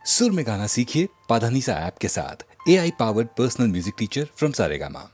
सुर में गाना सीखिए पाधानीसा ऐप के साथ। AI powered personal music teacher from Saregama.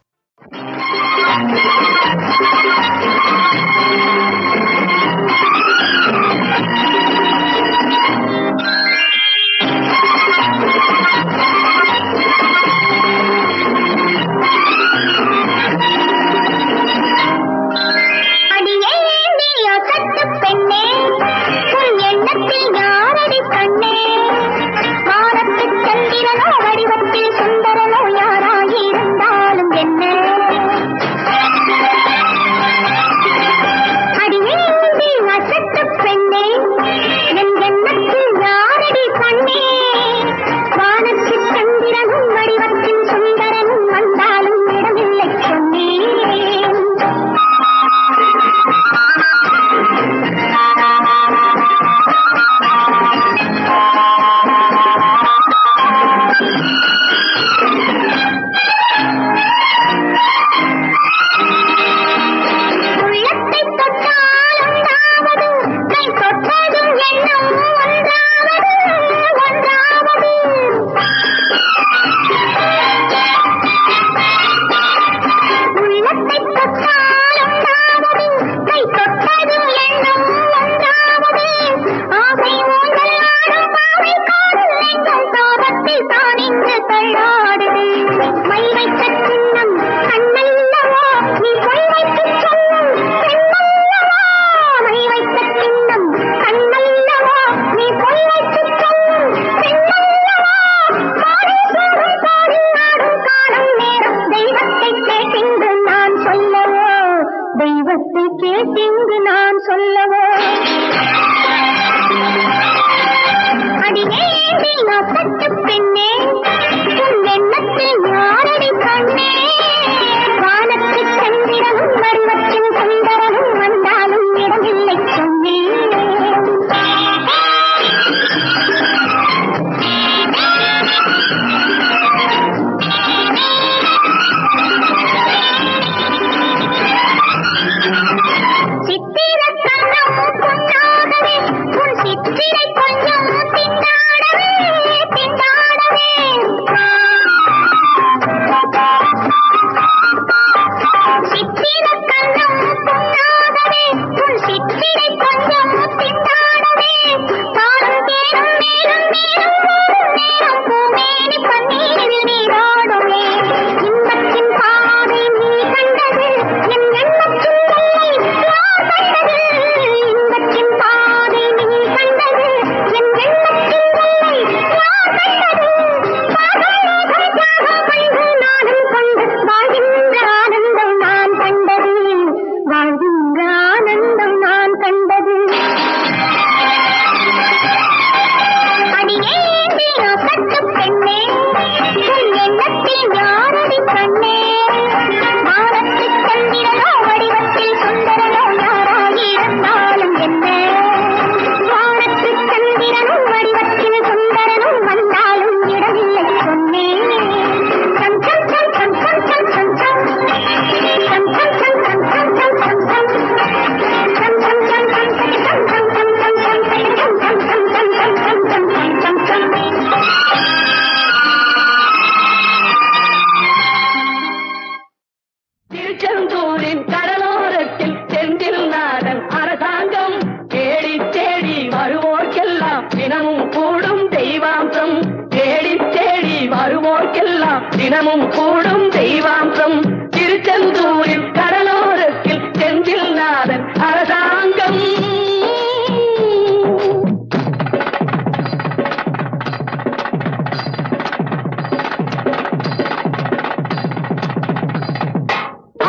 தினமும் கூடும் தெய்வாம்சம் திருச்செந்தூரில் கடலோரத்தில் செந்தில் நாதன் அரசாங்கம்.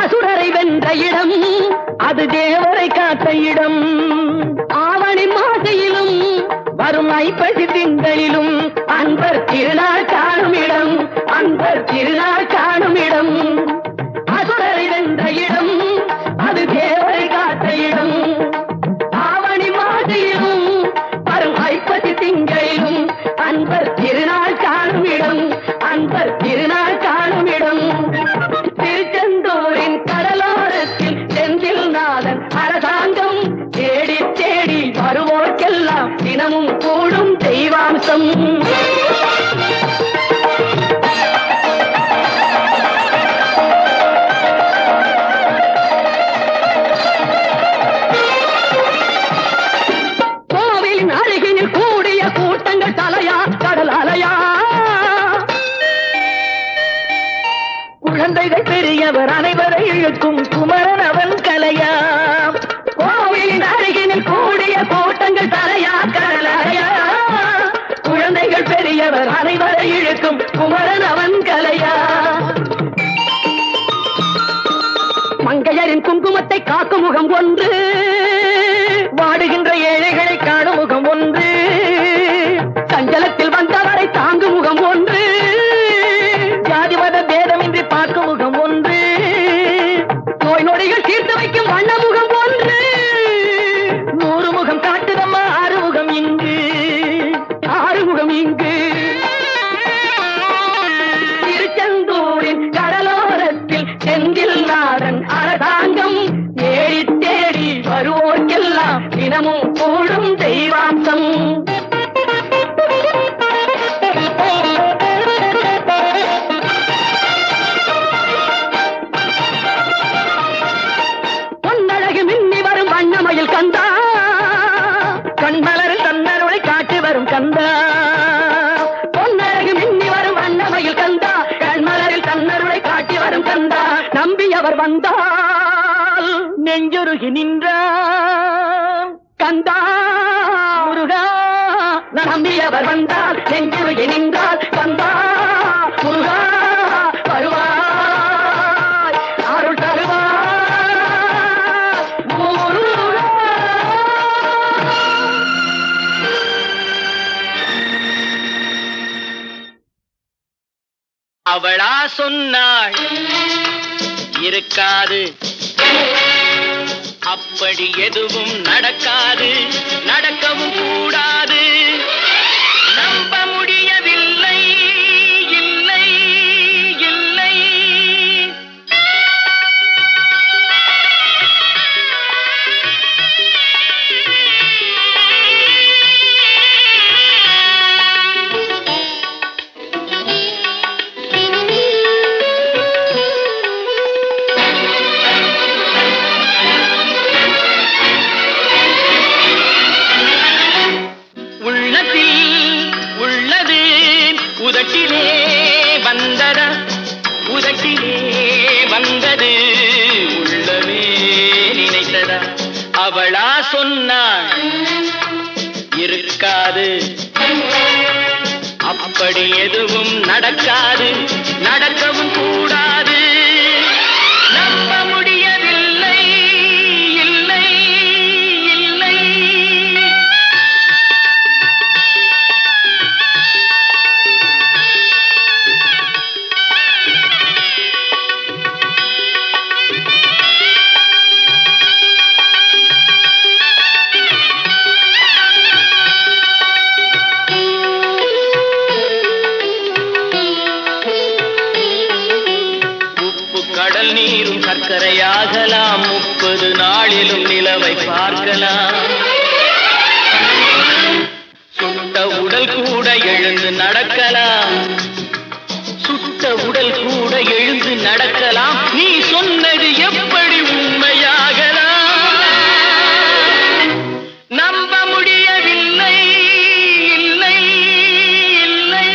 அசுரரை வென்ற இடம் அது தேவரை காத்த இடம். ஆவணி மாசையிலும் வரும் ஐப்பசி திங்களிலும் அன்பர் திருநாள் காணும் இடம், அன்பர் திருநாள் காணும் இடம். அசுரரை வென்ற இடம் அது தேவரை காத்த இடம். ஆவணி மாசையிலும் வரும் ஐப்பசி திங்களிலும் அன்பர் திருநாள் காணும் இடம், அன்பர் திருநாள் காணும் இடம். திருச்செந்தூரின் கடலோரத்தில் செந்தில் நாதன் அரசாங்கம். தேடி தேடி வருவோர்க்கெல்லாம் தினமும் கூடும் தெய்வாம்சம். பெரியவர் அனைவரை இழுக்கும் குமரன் அவன் கலையாம். கோவிலின் அருகினில் கூடிய கூட்டங்கள் தலையா கடலையா. குழந்தைகள் பெரியவர் அனைவரை இழுக்கும் குமரன் அவன் கலையா. மங்கையரின் குங்குமத்தை காக்கும் முகம் ஒன்று, வாடுகின்ற ஏழைகளை காணும் முகம் ஒன்று, சஞ்சலத்தில் வந்தவரை தாங்கும் முகம் ஒன்று, ஜாதி மத பேதமின்றி பார்க்கும் முகம் ஒன்று, நோய் நொடிகள் தீர்த்து வைக்கும் வண்ண முகம் ஒன்று. 100 முகம் காட்டுதம்மா ஆறுமுகம் இங்கு, ஆறுமுகம் இங்கு. திருச்செந்தூரின் கடலோரத்தில் செந்தில் நாடன் அரசாங்கம் தேடி தேடி வருவோர்க்கெல்லாம் தினமும் கூடும் தெய்வாம்சம். பொன்னழகு மின்னி வரும் வண்ணமயில் கந்தா, கண்மலரில் தன்னருளை காட்டி வரும் கந்தா. பொன்னழகு மின்னி வரும் வண்ணமயில் கந்தா, கண்மலரில் தன்னருளை காட்டி வரும் கந்தா. நம்பி அவர் வந்தால் நெஞ்சுருகி நின்றான் கந்தா முருகா. நம்பி அவர் வந்தால் நெஞ்சுருகி நின்றால் கந்தா முருகா. வருவாய் அருள் தருவாய் முருகா. அவளா சொன்னாள் இருக்காது, அப்படி எதுவும் நடக்காது, நடக்கவும் கூடாது. நம்ப முடியவில்லை, இல்லை இல்லை. உதட்டிலே வந்ததா, உதட்டிலே வந்தது, உள்ளவே நினைத்ததா. அவளா சொன்னாள் இருக்காது, அப்படி எதுவும் நடக்காது, நடக்கவும் கூடாது. நம்ப முடியவில்லை, இல்லை இல்லை. கடல் நீரும் சர்க்கரையாகலாம், 30 நாளிலும் நிலவை பார்க்கலாம். சுட்ட உடல் கூட எழுந்து நடக்கலாம், சுட்ட உடல் கூட எழுந்து நடக்கலாம். நீ சொன்னது எப்படி உண்மையாகலாம்? நம்ப முடியவில்லை, இல்லை இல்லை.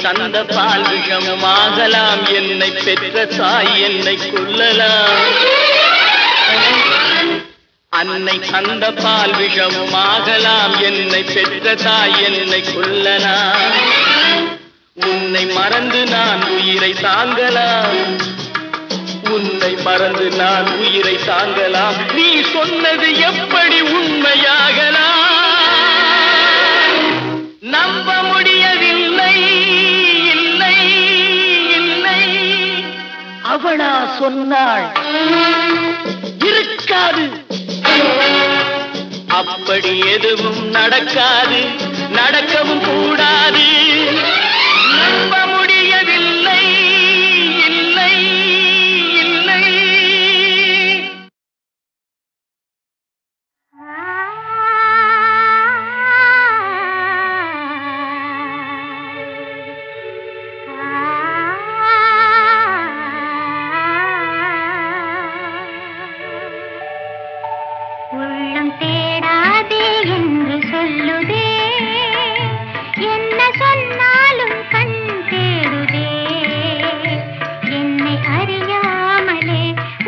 தந்த பால் விஷமும் ஆகலாம், என்னை பெற்ற தாய் என்னை கொல்லலாம். அன்னை தந்த பால் விஷமும் ஆகலாம், என்னை பெற்ற தாய் என்னை கொல்லலாம். உன்னை மறந்து நான் உயிரை தாங்கலாம், உன்னை மறந்து நான் உயிரை தாங்கலாம். நீ சொன்னது எப்படி உண்மையாகலாம்? நம்ப முடியவில்லை, இல்லை இல்லை. அவளா சொன்னாள் இருக்காது, அப்படி எதுவும் நடக்காது, நடக்கவும் கூடாது. நம்ப முடியவில்லை, இல்லை இல்லை. தேடாதே என்று சொல்லுதே, என்ன சொன்னாலும் கண் தேடுதே. என்னை அறியாமலே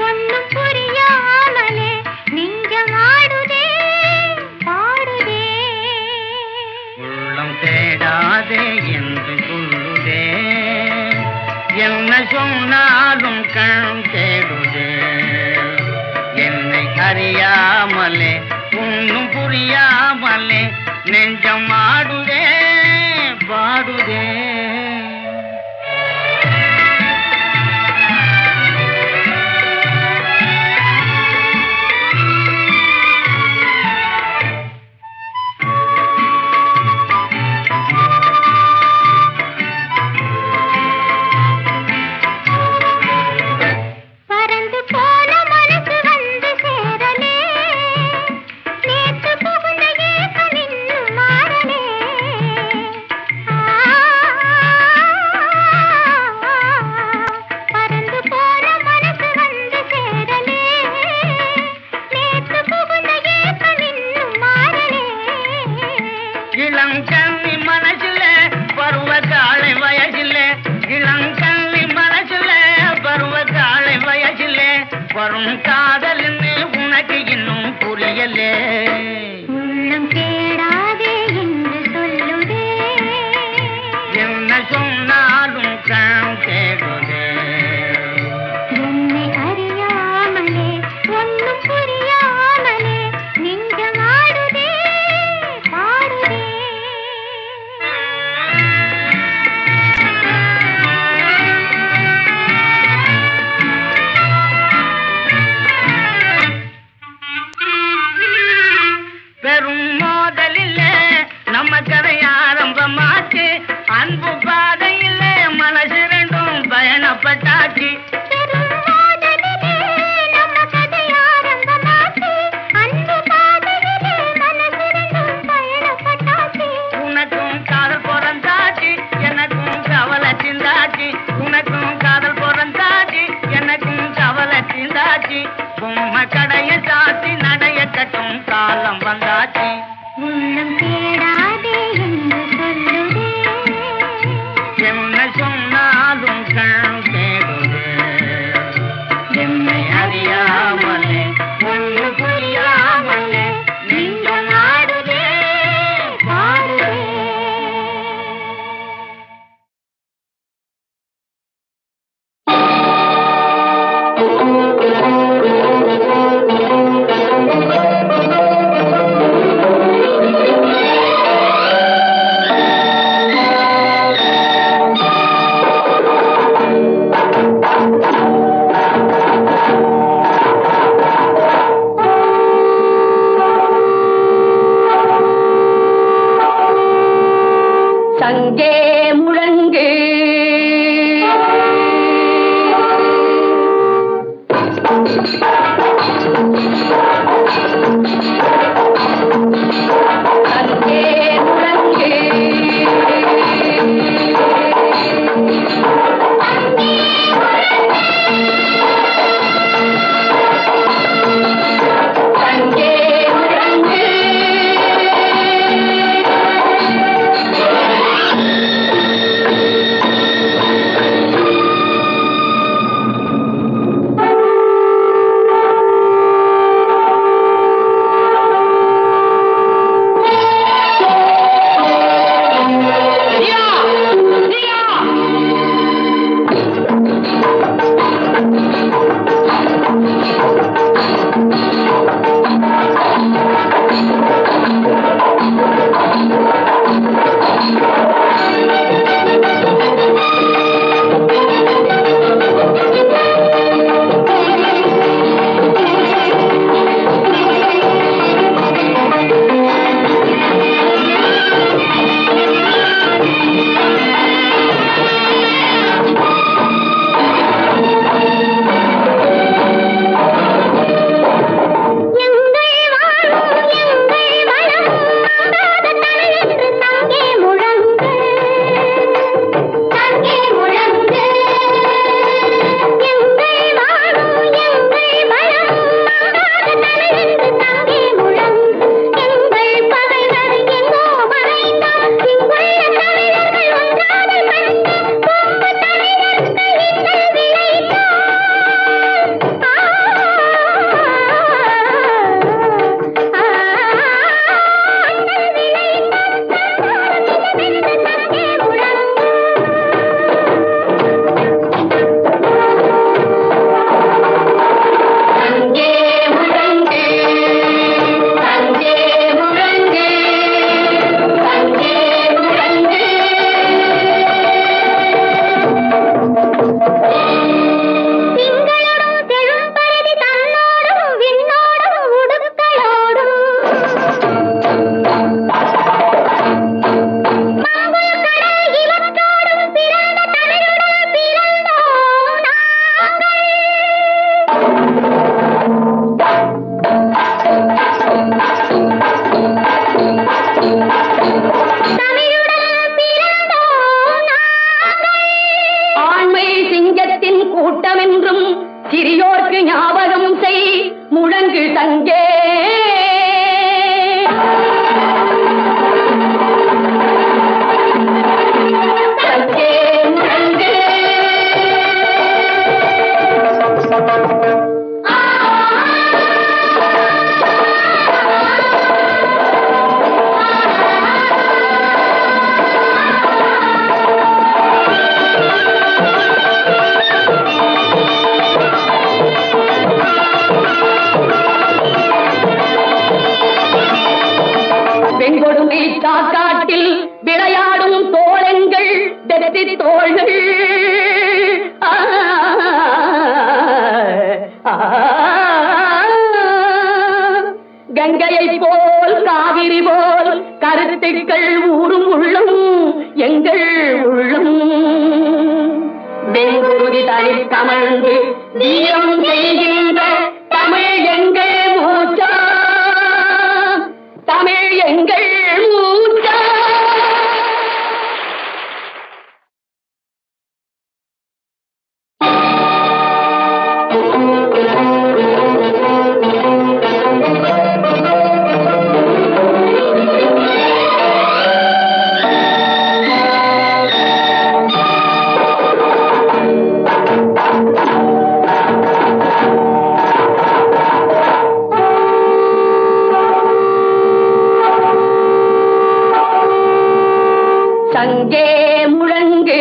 ஒன்னும் புரியாமலே நெஞ்சமாடுதே பாடுதே. உள்ளம் தேடாதே என்று சொல்லுதே, என்ன சொன்னாலும் கண் தேடுதே. என்னை அறியாமலே ஒன்னும் புரியாமலே நெஞ்சம் ஆடுதே பாடுதே. பறந்து போன மனசு வந்து சேரலே, நேற்று புகுந்த ஏக்கம் இன்னும் மாறலே. பறந்து போன மனசு வந்து சேரலே, நேற்று புகுந்த ஏக்கம் இன்னும் மாறலே. இளங்கண்ணி மனசுல பருவ காலை வயசில, இளங்கண்ணி மனசுல பருவ காலை வயசில வரும் காதல்னு உனக்கு இன்னும் புரியலே. உள்ளம் தேடாதே என்று சொல்லுதே, என்ன சொன்னாலும் கண் தேடுதே. என்னை அறியாமலே ஒன்னும் புரியாமலே நெஞ்சமாடுதே பாடுதே. பெரும் மோதலில் நம்ம கதை ஆரம்பமாச்சு, அன்பு பாதையில் மனசு ரெண்டும் பயணப்பட்டாச்சு. பெரும் மோதலிலே நம்ம கதை ஆரம்பமாச்சு, அன்பு பாதையிலே மனசு ரெண்டும் பயணப்பட்டாச்சு. உனக்கும் காதல் பிறந்தாச்சு, எனக்கும் கவலை சிந்தாச்சு. உனக்கும் காதல் பிறந்தாச்சு, எனக்கும் கவலை சிந்தாச்சு. பொம்மை கடைய சாத்தி நடைய கட்டும் காலம் வந்தாச்சு. உள்ளம் தேடாதே என்று சொல்லுதே, என்ன சொன்னாலும் கண் தேடுதே. என்னை அறியாமலே ஒன்று புரியாமலே நெஞ்சம் ஆடுதே பாடுதே. சங்கே முழங்கு சங்கே முழங்கு சங்கே முழங்கு சங்கே சங்கே முழங்கு வெங்கொடுமை சாக்காட்டில் விளையாடும் தோழங்கள் தெத்தி தோள்கள் கங்கையை போல் காவிரி போல் கருத்துக்கள் ஊரும் உள்ளம் எங்கள் உள்ளம் வெங்குருதி தனில் கமழ்ந்து வீரம் செய்கின்ற தமிழ் எங்கள் மூச்சா தமிழ் எங்கள் மூச்சா சங்கே முழங்கு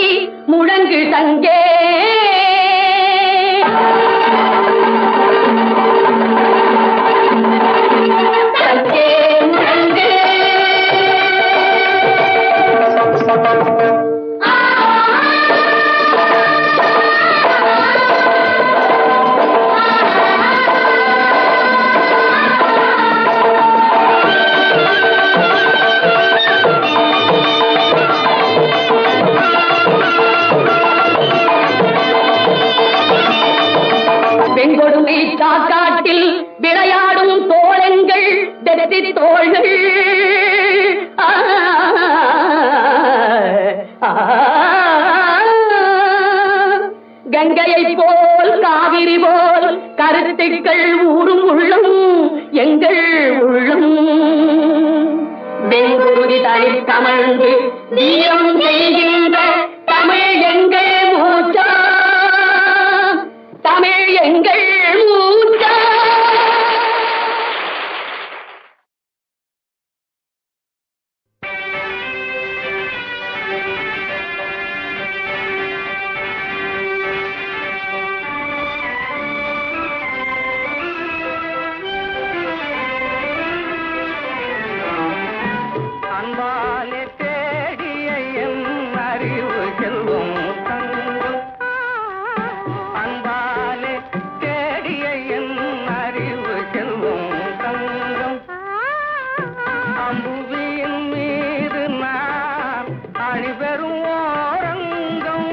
சங்கே முழங்கு சங்கே முழங்கு கங்கையை போல் காவிரி போல் கருத்துக்கள் ஊரும் உள்ளம் எங்கள் உள்ளம் வெங்குருதி தனி கமழ்ந்து வீரம் செய்கின்ற தமிழ் எங்கள் மூச்சா தமிழ் எங்கள் மூச்சா. அன்பாலே தேடிய என் அறிவு செல்வம் தங்கம் அன்பாலே தேடிய என் அறிவு செல்வம் தங்கம் அம்புவியின் மீது நான் அணிபெறும் ஓரங்கம்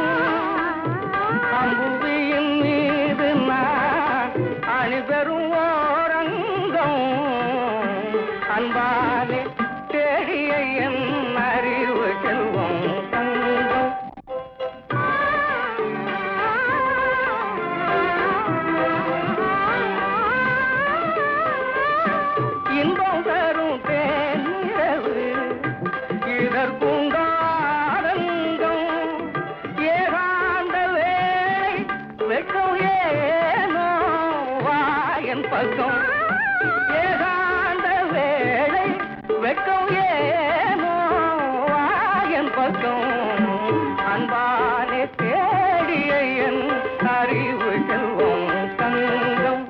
அம்புவியின் மீது நான் அணிபெறும் ஓரங்கம் அன்பாலே தேடிய என் அறிவு செல்வம் தங்கம் இன்பம் தரும் தேனிரவு இதற்குண்டாரங்கம் ஏகாந்த வேளை வெட்கம் ஏனோ வாயன் பக்கம் ஏகாந்த வேளை வெட்கம் ஏனோ வாயன் பக்கம் அன்பாலே தேடிய என் அறிவு செல்வம் தங்கம்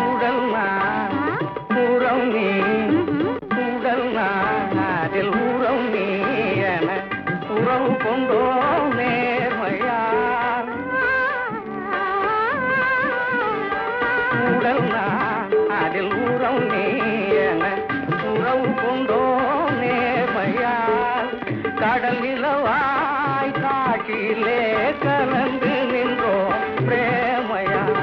உடல் நான் உறம் நீ உடல் நான் அதில் உறம் நீ என உறவு கொண்டோ நேர்மையால் உடல் நான் அதில் உறம் நீ என உறவு கொண்டோ நேர்மையால் கடல் நிலவாய் காட்டிலே கலந்து நின்றோ பிரேமையால்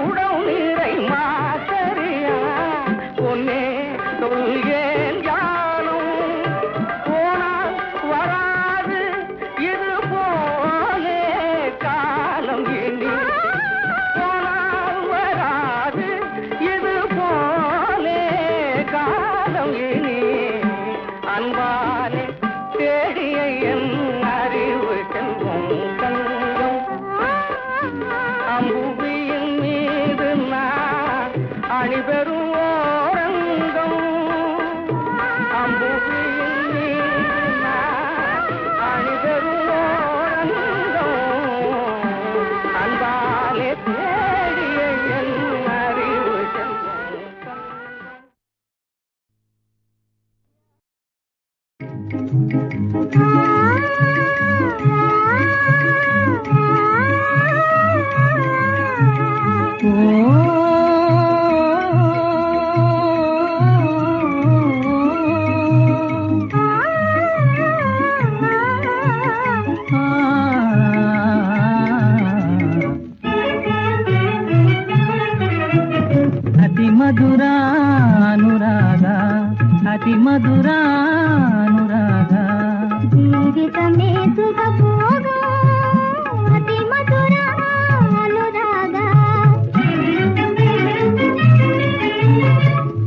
உடவு நீரை மாசரியா பொன்னே சொல்கேன் யானும் போனால் வராது இது போலே காலம் இனி போனால் வராது இது போலே காலம் இனி அன்பாலே தேடிய என் அறிவு செல்வம் தங்கம் அம்புவியின் மீது நான் அணிபெறும் ஓரங்கம் அம்புவியின் மீது நான் அணிபெறும் ஓரங்கம் அன்பாலே தேடிய என் அறிவு செல்வம் தங்கம் అతి మధురానురాగ అతి మధురానురాగ జీవితమే సుఖభోగం అతి మధుర అనురాగ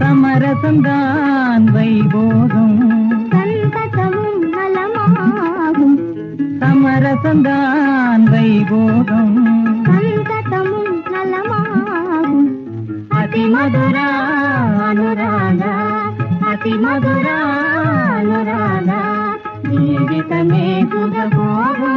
సమరసందాన్ వైభోగం సంతతமும் நலமாகும் సమరసందాన్ వైభోగం సంతతமும் நலமாகும் అతి మధురానురాగ అతి మధురానురాగ జీవితమే సుఖభోగం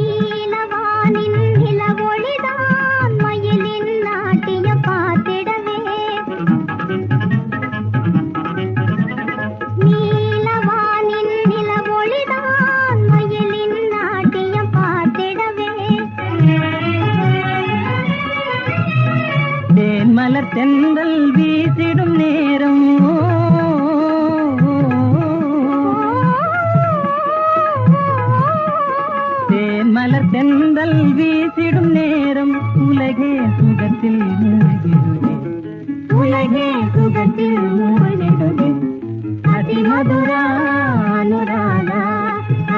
நீலவானின் நிலவொளிதான் மயிலின் நாட்டிய பார்த்திடவே நீலவானின் நிலவொளிதான் மயிலின் தென்றல் வீசிடும் நேரம் தேன்மலர் தென்றல் வீசிடும் நேரம் உலகே சுகத்தில் மூழ்கிடுதே உலகே சுகத்தில் மூழ்கிடுதே அதிமதுரா அனுராதா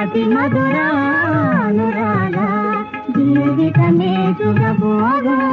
அதிமதுரா அனுராதா ஜீவிதமே சுகபோகம்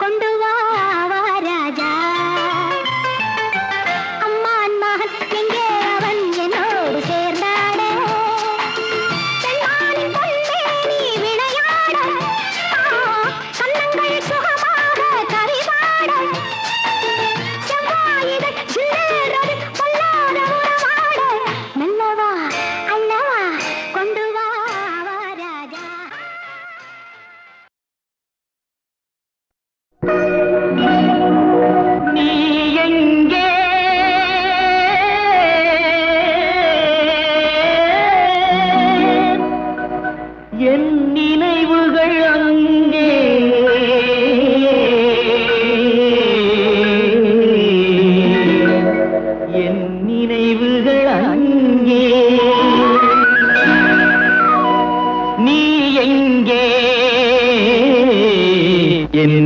கொண்டு வா வா ராஜா அம்மான் மகன் எங்கே அவன் என்னோடு சேர்ந்தாட பெண்மானின் பொன்னே நீ விளையாட கண்ணங்கள் சுகமாக கவிபாட செவ்வாயிகள் சில்லறது பொல்லாத உறவாட நல்லவா அல்லவா கொண்டு வா வா ராஜா நீ எங்கே என் நினைவுகள் அங்கே என் நினைவுகள் அங்கே நீ எங்கே என்